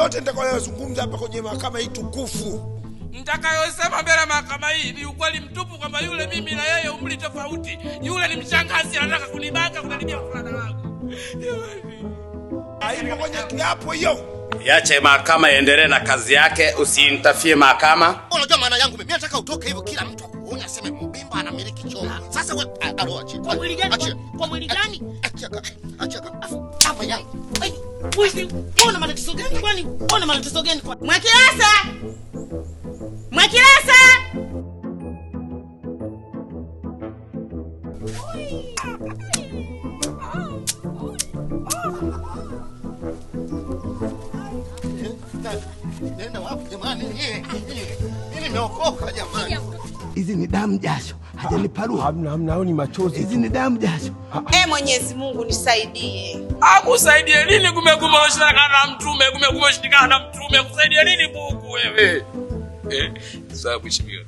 yote nitakayozungumza hapa kwenye mahakama hii tukufu, mtakayosema mbele mahakama hii ni ukweli mtupu kwamba yule mimi na yeye umri tofauti. Yule ni mshangazi anataka kunibaka, kunanibia fulana wangu. Haipo kwenye kiapo hiyo. Iache mahakama iendelee na kazi yake, usiintafie mahakama. Unajua maana yangu mimi nataka utoke hivyo kila mtu akuone aseme Mbimba anamiliki choo. Sasa wewe aroache. Kwa mwili gani? Kwa mwili gani? Achaka. Hapa yangu. Wewe una matatizo gani kwani? Una matatizo gani kwani? Mwakilasa! Mwakilasa! Nenda wapi jamani? Mimi nimeokoka jamani. Hizi ni damu jasho. Hajaniparua. Hamna, ni machozi. Hizi ni damu jasho. Mwenyezi Mungu nisaidie. Akusaidie nini kumeguma ushirikana na mtume, kumeguma ushirikana na mtume, kusaidie nini buku wewe? Sawa mheshimiwa.